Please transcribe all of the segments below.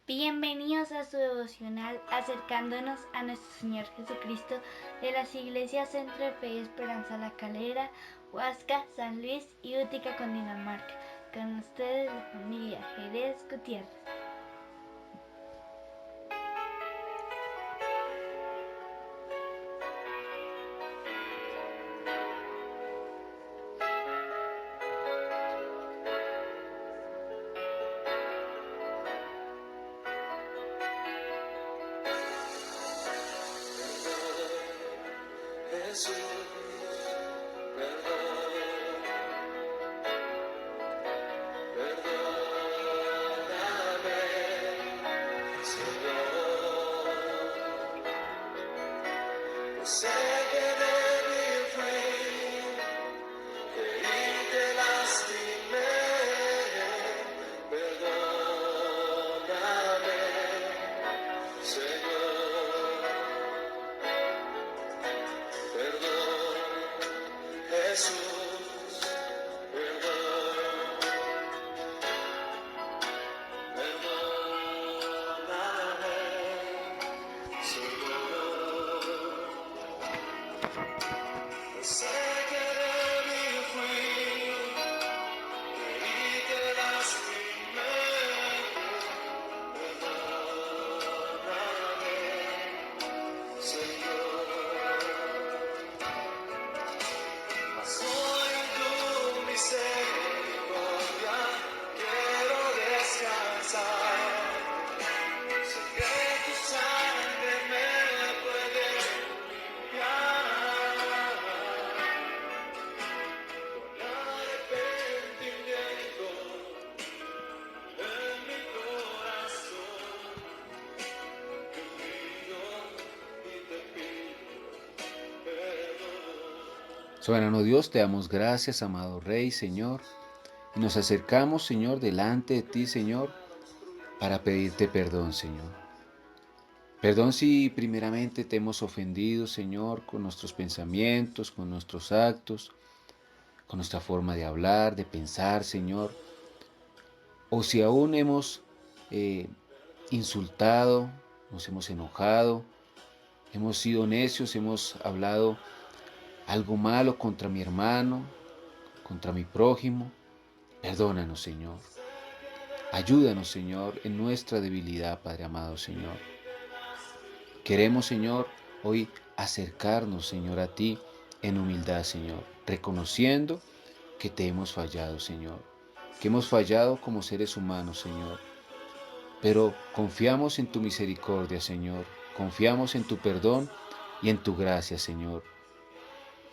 Bienvenidos a su devocional acercándonos a nuestro Señor Jesucristo de las iglesias Centro Fe y Esperanza La Calera, Huasca, San Luis y Útica, Cundinamarca. Con ustedes la familia Jerez Gutiérrez. Jesús, perdóname, Señor. Sé que debí fui, creí que lastimé. Perdóname, Señor. Perdón, Jesús, perdón, perdóname, Señor. Sé que debí fui, creí que lastimé. Perdóname, Señor. Soy tu misericordia, quiero descansar. Sé que tu sangre me puede limpiar. Con arrepentimiento en mi corazón, te pido y te pido perdón. Soberano Dios, te damos gracias, amado Rey, Señor, y nos acercamos, Señor, delante de ti, Señor, para pedirte perdón, Señor. Perdón si primeramente te hemos ofendido, Señor, con nuestros pensamientos, con nuestros actos, con nuestra forma de hablar, de pensar, Señor, o si aún hemos insultado, nos hemos enojado, hemos sido necios, hemos hablado algo malo contra mi hermano, contra mi prójimo. Perdónanos, Señor. Ayúdanos, Señor, en nuestra debilidad, Padre amado, Señor. Queremos, Señor, hoy acercarnos, Señor, a ti en humildad, Señor, reconociendo que te hemos fallado, Señor, que hemos fallado como seres humanos, Señor, pero confiamos en tu misericordia, Señor, confiamos en tu perdón y en tu gracia, Señor,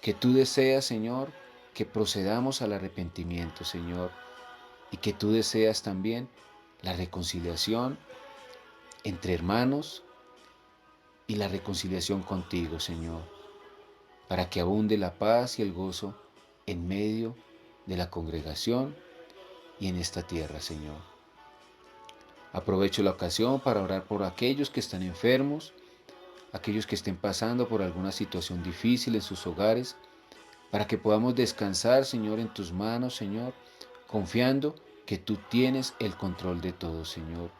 que tú deseas, Señor, que procedamos al arrepentimiento, Señor, y que tú deseas también la reconciliación entre hermanos y la reconciliación contigo, Señor, para que abunde la paz y el gozo en medio de la congregación y en esta tierra, Señor. Aprovecho la ocasión para orar por aquellos que están enfermos, aquellos que estén pasando por alguna situación difícil en sus hogares, para que podamos descansar, Señor, en tus manos, Señor, confiando que tú tienes el control de todo, Señor,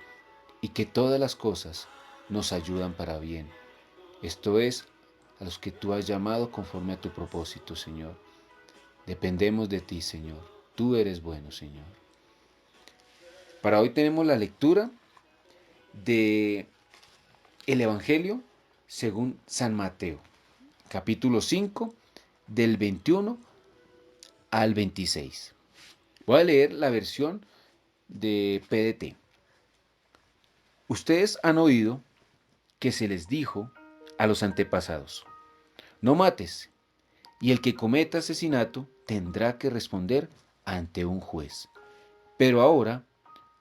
y que todas las cosas nos ayudan para bien. Esto es, a los que tú has llamado conforme a tu propósito, Señor. Dependemos de ti, Señor. Tú eres bueno, Señor. Para hoy tenemos la lectura de el Evangelio según San Mateo, capítulo 5, del 21 al 26. Voy a leer la versión de PDT. Ustedes han oído que se les dijo a los antepasados: no mates, y el que cometa asesinato tendrá que responder ante un juez. Pero ahora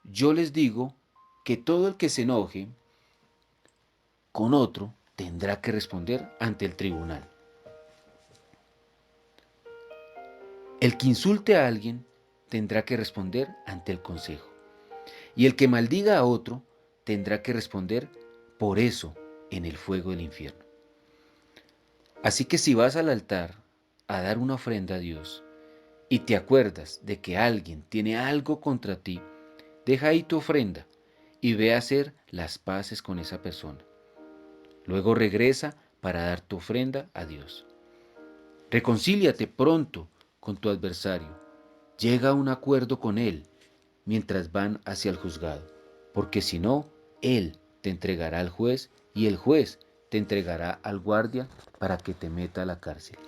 yo les digo que todo el que se enoje con otro tendrá que responder ante el tribunal. El que insulte a alguien tendrá que responder ante el consejo. Y el que maldiga a otro tendrá que responder por eso en el fuego del infierno. Así que si vas al altar a dar una ofrenda a Dios y te acuerdas de que alguien tiene algo contra ti, deja ahí tu ofrenda y ve a hacer las paces con esa persona. Luego regresa para dar tu ofrenda a Dios. Reconcíliate pronto con tu adversario. Llega a un acuerdo con él mientras van hacia el juzgado, porque si no, él te entregará al juez y el juez te entregará al guardia para que te meta a la cárcel.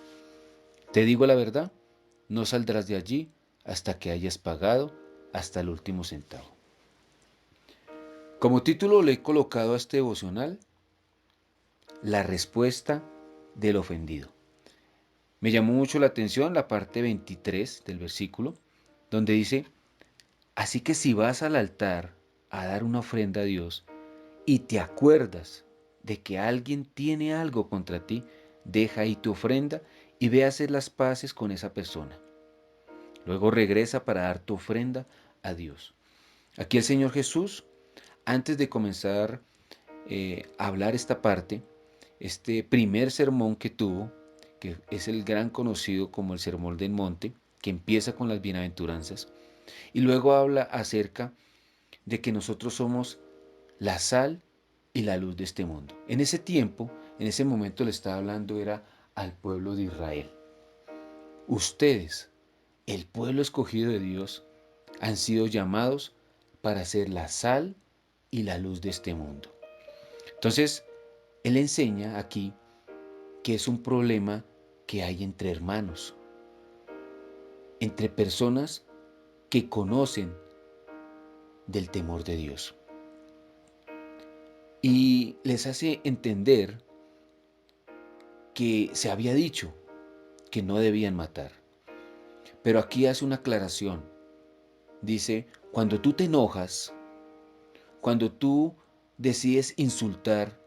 Te digo la verdad, no saldrás de allí hasta que hayas pagado hasta el último centavo. Como título le he colocado a este devocional, la respuesta del ofendido. Me llamó mucho la atención la parte 23 del versículo, donde dice: así que si vas al altar a dar una ofrenda a Dios y te acuerdas de que alguien tiene algo contra ti, deja ahí tu ofrenda y ve a hacer las paces con esa persona. Luego regresa para dar tu ofrenda a Dios. Aquí el Señor Jesús, antes de comenzar a hablar esta parte, este primer sermón que tuvo, que es el gran conocido como el Sermón del Monte, que empieza con las bienaventuranzas, y luego habla acerca de que nosotros somos la sal y la luz de este mundo. En ese tiempo, en ese momento le estaba hablando era al pueblo de Israel. Ustedes, el pueblo escogido de Dios, han sido llamados para ser la sal y la luz de este mundo. Entonces, él enseña aquí que es un problema que hay entre hermanos, entre personas que conocen del temor de Dios. Y les hace entender que se había dicho que no debían matar. Pero aquí hace una aclaración. Dice, cuando tú te enojas, cuando tú decides insultar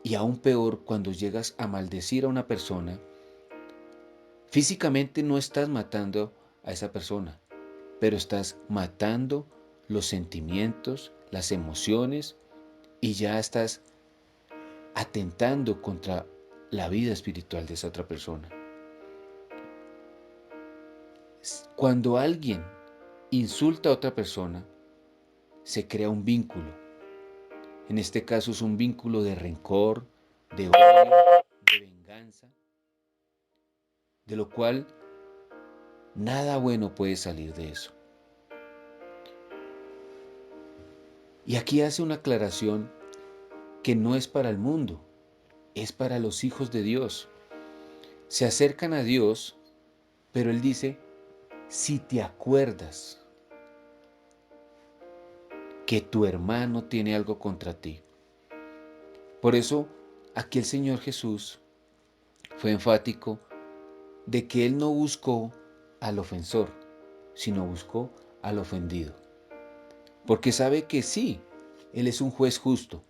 y aún peor cuando llegas a maldecir a una persona, físicamente no estás matando a esa persona, pero estás matando los sentimientos, las emociones y ya estás atentando contra la vida espiritual de esa otra persona. Cuando alguien insulta a otra persona, se crea un vínculo. En este caso es un vínculo de rencor, de odio, de venganza, de lo cual nada bueno puede salir de eso. Y aquí hace una aclaración que no es para el mundo, es para los hijos de Dios. Se acercan a Dios, pero Él dice, si te acuerdas que tu hermano tiene algo contra ti. Por eso, aquí el Señor Jesús fue enfático de que Él no buscó al ofensor, sino buscó al ofendido. Porque sabe que sí, Él es un juez justo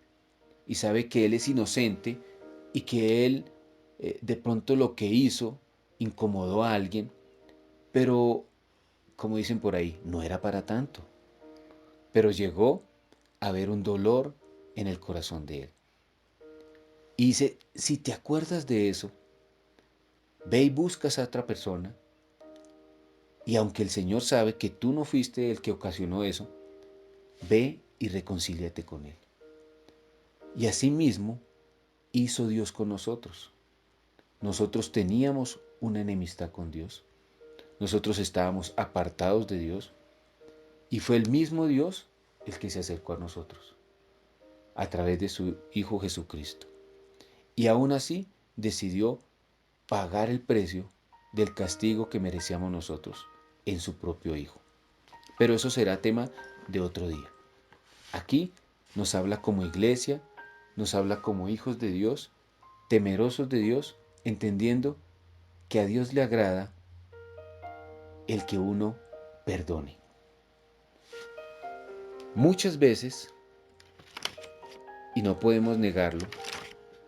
y sabe que Él es inocente y que Él de pronto lo que hizo incomodó a alguien, pero como dicen por ahí, no era para tanto. Pero llegó a ver un dolor en el corazón de Él. Y dice, si te acuerdas de eso, ve y buscas a otra persona, y aunque el Señor sabe que tú no fuiste el que ocasionó eso, ve y reconcíliate con Él. Y asimismo hizo Dios con nosotros. Nosotros teníamos una enemistad con Dios. Nosotros estábamos apartados de Dios. Y fue el mismo Dios el que se acercó a nosotros, a través de su Hijo Jesucristo. Y aún así decidió pagar el precio del castigo que merecíamos nosotros en su propio Hijo. Pero eso será tema de otro día. Aquí nos habla como iglesia, nos habla como hijos de Dios, temerosos de Dios, entendiendo que a Dios le agrada el que uno perdone. Muchas veces, y no podemos negarlo,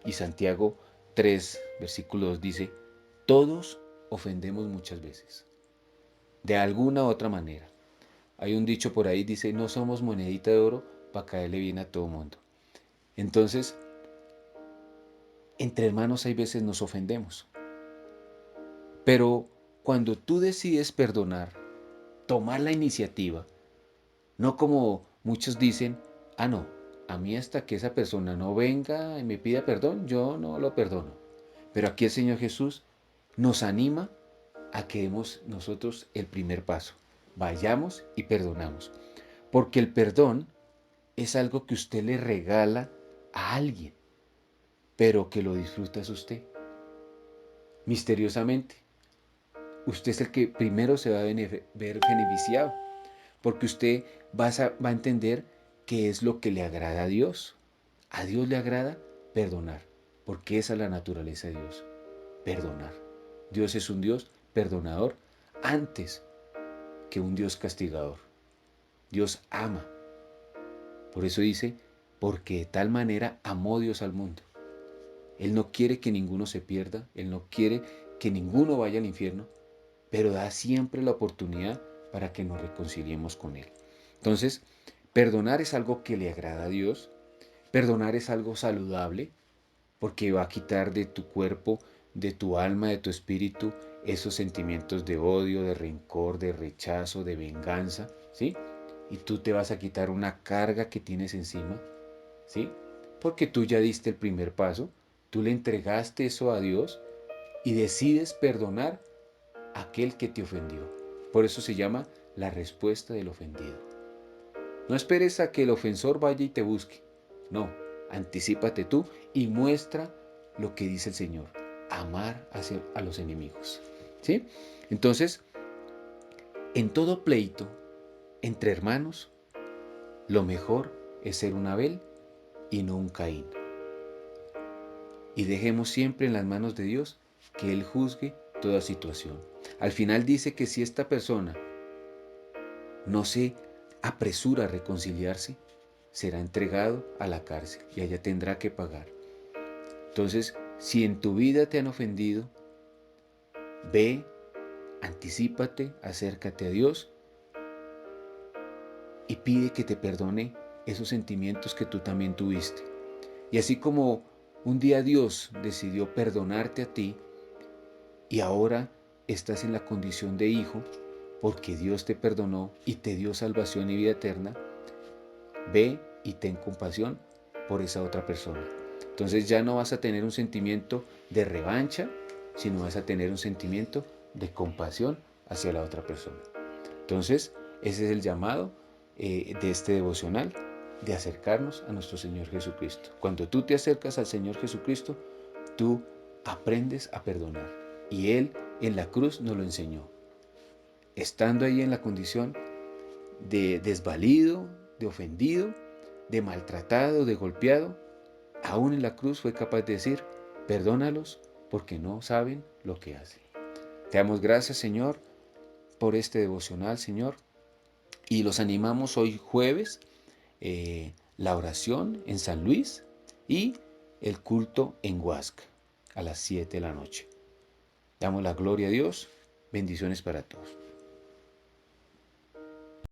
y Santiago 3, versículo 2 dice, todos ofendemos muchas veces, de alguna u otra manera. Hay un dicho por ahí, dice, no somos monedita de oro para caerle bien a todo mundo. Entonces, entre hermanos hay veces nos ofendemos. Pero cuando tú decides perdonar, tomar la iniciativa, no como muchos dicen, no, a mí hasta que esa persona no venga y me pida perdón, yo no lo perdono. Pero aquí el Señor Jesús nos anima a que demos nosotros el primer paso. Vayamos y perdonamos. Porque el perdón es algo que usted le regala a alguien, pero que lo disfruta es usted. Misteriosamente, usted es el que primero se va a ver beneficiado, porque usted va a entender qué es lo que le agrada a Dios. A Dios le agrada perdonar, porque esa es la naturaleza de Dios, perdonar. Dios es un Dios perdonador antes que un Dios castigador. Dios ama. Por eso dice, porque de tal manera amó Dios al mundo. Él no quiere que ninguno se pierda, Él no quiere que ninguno vaya al infierno, pero da siempre la oportunidad para que nos reconciliemos con Él. Entonces, perdonar es algo que le agrada a Dios, perdonar es algo saludable, porque va a quitar de tu cuerpo, de tu alma, de tu espíritu, esos sentimientos de odio, de rencor, de rechazo, de venganza, ¿sí? Y tú te vas a quitar una carga que tienes encima, ¿sí? Porque tú ya diste el primer paso, tú le entregaste eso a Dios y decides perdonar a aquel que te ofendió. Por eso se llama la respuesta del ofendido. No esperes a que el ofensor vaya y te busque. No, anticípate tú y muestra lo que dice el Señor, amar a los enemigos. ¿Sí? Entonces, en todo pleito entre hermanos, lo mejor es ser un Abel y no un Caín. Y dejemos siempre en las manos de Dios que Él juzgue toda situación. Al final dice que si esta persona no se apresura a reconciliarse, será entregado a la cárcel y allá tendrá que pagar. Entonces, si en tu vida te han ofendido, ve, anticípate, acércate a Dios y pide que te perdone esos sentimientos que tú también tuviste. Y así como un día Dios decidió perdonarte a ti y ahora estás en la condición de hijo porque Dios te perdonó y te dio salvación y vida eterna, ve y ten compasión por esa otra persona. Entonces ya no vas a tener un sentimiento de revancha, sino vas a tener un sentimiento de compasión hacia la otra persona. Entonces, ese es el llamado de este devocional, de acercarnos a nuestro Señor Jesucristo. Cuando tú te acercas al Señor Jesucristo, tú aprendes a perdonar. Y Él en la cruz nos lo enseñó. Estando ahí en la condición de desvalido, de ofendido, de maltratado, de golpeado, aún en la cruz fue capaz de decir, perdónalos porque no saben lo que hacen. Te damos gracias, Señor, por este devocional, Señor, y los animamos hoy jueves, la oración en San Luis y el culto en Huasca a las 7 de la noche. Damos la gloria a Dios, bendiciones para todos.